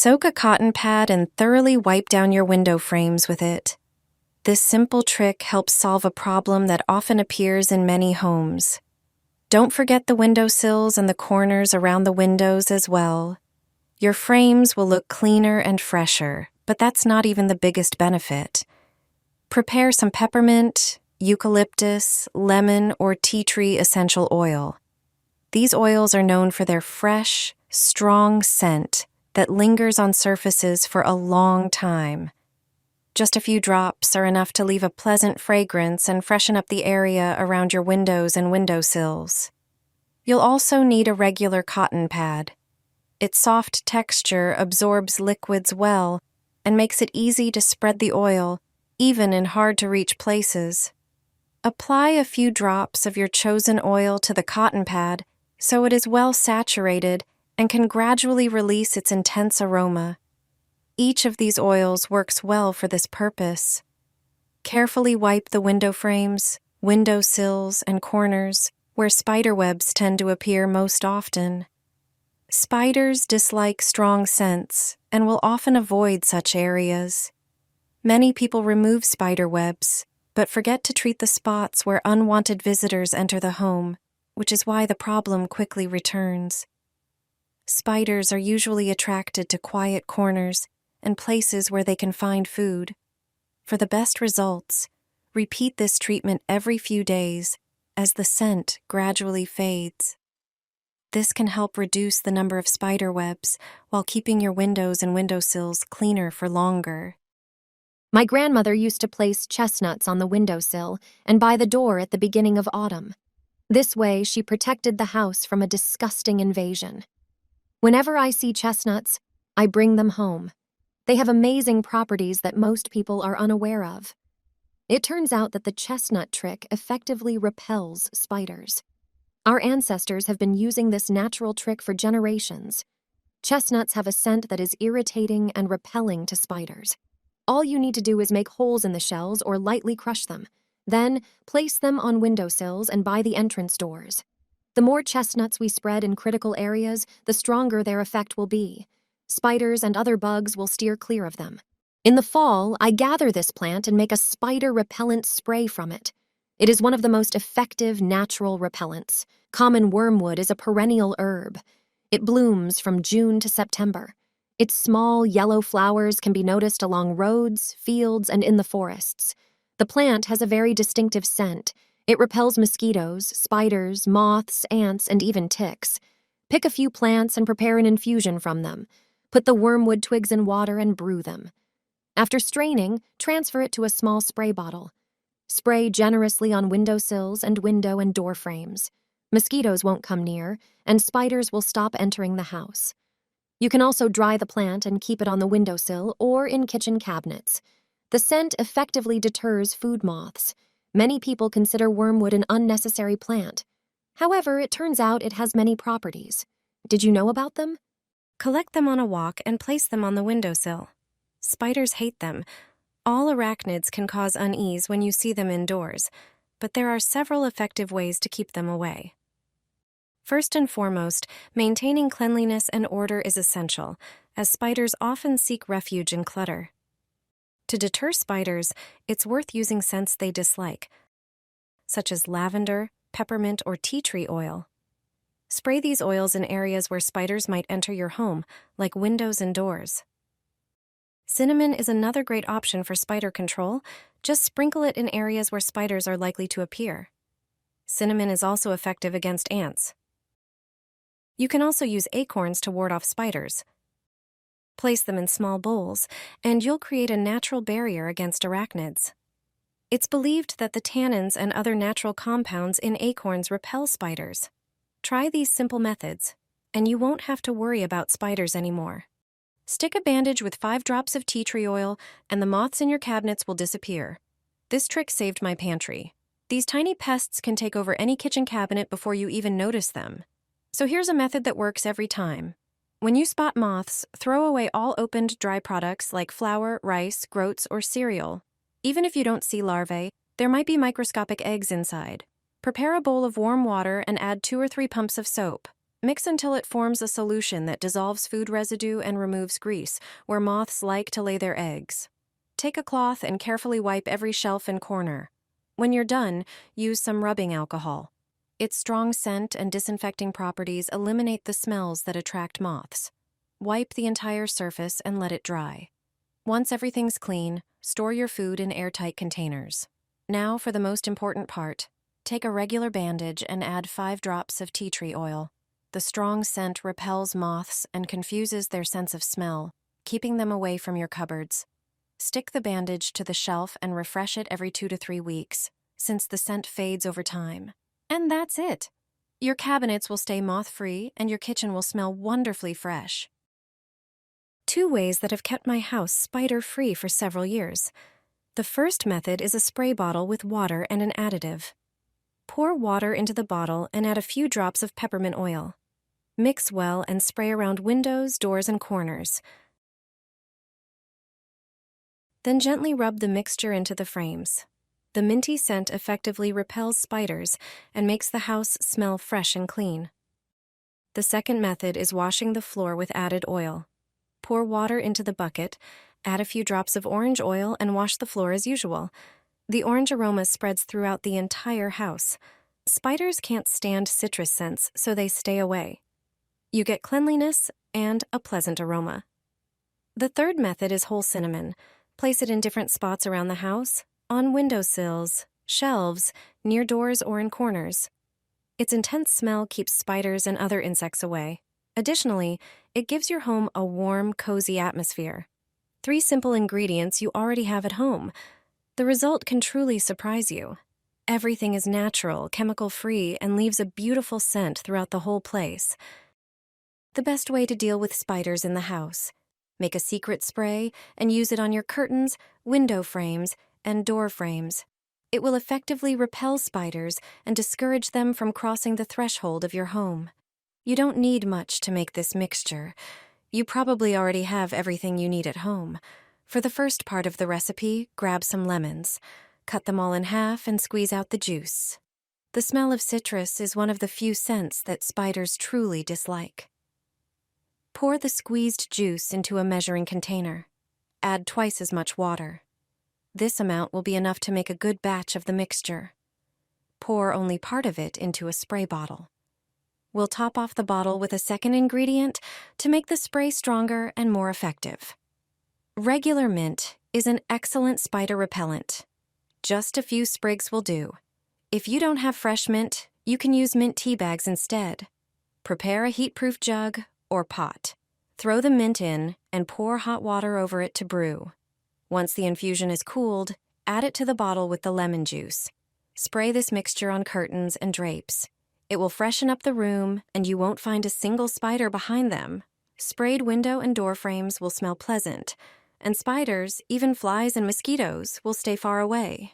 Soak a cotton pad and thoroughly wipe down your window frames with it. This simple trick helps solve a problem that often appears in many homes. Don't forget the window sills and the corners around the windows as well. Your frames will look cleaner and fresher, but that's not even the biggest benefit. Prepare some peppermint, eucalyptus, lemon, or tea tree essential oil. These oils are known for their fresh, strong scent that lingers on surfaces for a long time. Just a few drops are enough to leave a pleasant fragrance and freshen up the area around your windows and windowsills. You'll also need a regular cotton pad. Its soft texture absorbs liquids well and makes it easy to spread the oil, even in hard-to-reach places. Apply a few drops of your chosen oil to the cotton pad so it is well saturated and can gradually release its intense aroma. Each of these oils works well for this purpose. Carefully wipe the window frames, window sills, and corners where spider webs tend to appear most often. Spiders dislike strong scents and will often avoid such areas. Many people remove spider webs, but forget to treat the spots where unwanted visitors enter the home, which is why the problem quickly returns. Spiders are usually attracted to quiet corners and places where they can find food. For the best results, repeat this treatment every few days as the scent gradually fades. This can help reduce the number of spider webs while keeping your windows and windowsills cleaner for longer. My grandmother used to place chestnuts on the windowsill and by the door at the beginning of autumn. This way, she protected the house from a disgusting invasion. Whenever I see chestnuts, I bring them home. They have amazing properties that most people are unaware of. It turns out that the chestnut trick effectively repels spiders. Our ancestors have been using this natural trick for generations. Chestnuts have a scent that is irritating and repelling to spiders. All you need to do is make holes in the shells or lightly crush them. Then, place them on windowsills and by the entrance doors. The more chestnuts we spread in critical areas, the stronger their effect will be. Spiders and other bugs will steer clear of them. In the fall, I gather this plant and make a spider repellent spray from it. It is one of the most effective natural repellents. Common wormwood is a perennial herb. It blooms from June to September. Its small yellow flowers can be noticed along roads, fields, and in the forests. The plant has a very distinctive scent. It repels mosquitoes, spiders, moths, ants, and even ticks. Pick a few plants and prepare an infusion from them. Put the wormwood twigs in water and brew them. After straining, transfer it to a small spray bottle. Spray generously on windowsills and window and door frames. Mosquitoes won't come near, and spiders will stop entering the house. You can also dry the plant and keep it on the windowsill or in kitchen cabinets. The scent effectively deters food moths. Many people consider wormwood an unnecessary plant. However, it turns out it has many properties. Did you know about them? Collect them on a walk and place them on the windowsill. Spiders hate them. All arachnids can cause unease when you see them indoors, but there are several effective ways to keep them away. First and foremost, maintaining cleanliness and order is essential, as spiders often seek refuge in clutter. To deter spiders, it's worth using scents they dislike, such as lavender, peppermint, or tea tree oil. Spray these oils in areas where spiders might enter your home, like windows and doors. Cinnamon is another great option for spider control. Just sprinkle it in areas where spiders are likely to appear. Cinnamon is also effective against ants. You can also use acorns to ward off spiders. Place them in small bowls, and you'll create a natural barrier against arachnids. It's believed that the tannins and other natural compounds in acorns repel spiders. Try these simple methods, and you won't have to worry about spiders anymore. Stick a bandage with 5 drops of tea tree oil, and the moths in your cabinets will disappear. This trick saved my pantry. These tiny pests can take over any kitchen cabinet before you even notice them. So here's a method that works every time. When you spot moths, throw away all opened dry products like flour, rice, groats, or cereal. Even if you don't see larvae, there might be microscopic eggs inside. Prepare a bowl of warm water and add 2 or 3 pumps of soap. Mix until it forms a solution that dissolves food residue and removes grease, where moths like to lay their eggs. Take a cloth and carefully wipe every shelf and corner. When you're done, use some rubbing alcohol. Its strong scent and disinfecting properties eliminate the smells that attract moths. Wipe the entire surface and let it dry. Once everything's clean, store your food in airtight containers. Now for the most important part. Take a regular bandage and add 5 drops of tea tree oil. The strong scent repels moths and confuses their sense of smell, keeping them away from your cupboards. Stick the bandage to the shelf and refresh it every 2 to 3 weeks, since the scent fades over time. And that's it. Your cabinets will stay moth-free and your kitchen will smell wonderfully fresh. 2 ways that have kept my house spider-free for several years. The first method is a spray bottle with water and an additive. Pour water into the bottle and add a few drops of peppermint oil. Mix well and spray around windows, doors, and corners. Then gently rub the mixture into the frames. The minty scent effectively repels spiders and makes the house smell fresh and clean. The second method is washing the floor with added oil. Pour water into the bucket, add a few drops of orange oil, and wash the floor as usual. The orange aroma spreads throughout the entire house. Spiders can't stand citrus scents, so they stay away. You get cleanliness and a pleasant aroma. The third method is whole cinnamon. Place it in different spots around the house, on windowsills, shelves, near doors, or in corners. Its intense smell keeps spiders and other insects away. Additionally, it gives your home a warm, cozy atmosphere. 3 simple ingredients you already have at home. The result can truly surprise you. Everything is natural, chemical-free, and leaves a beautiful scent throughout the whole place. The best way to deal with spiders in the house. Make a secret spray and use it on your curtains, window frames, and door frames. It will effectively repel spiders and discourage them from crossing the threshold of your home. You don't need much to make this mixture. You probably already have everything you need at home. For the first part of the recipe, grab some lemons. Cut them all in half and squeeze out the juice. The smell of citrus is one of the few scents that spiders truly dislike. Pour the squeezed juice into a measuring container. Add twice as much water. This amount will be enough to make a good batch of the mixture. Pour only part of it into a spray bottle. We'll top off the bottle with a second ingredient to make the spray stronger and more effective. Regular mint is an excellent spider repellent. Just a few sprigs will do. If you don't have fresh mint, you can use mint tea bags instead. Prepare a heat-proof jug or pot. Throw the mint in and pour hot water over it to brew. Once the infusion is cooled, add it to the bottle with the lemon juice. Spray this mixture on curtains and drapes. It will freshen up the room, and you won't find a single spider behind them. Sprayed window and door frames will smell pleasant, and spiders, even flies and mosquitoes, will stay far away.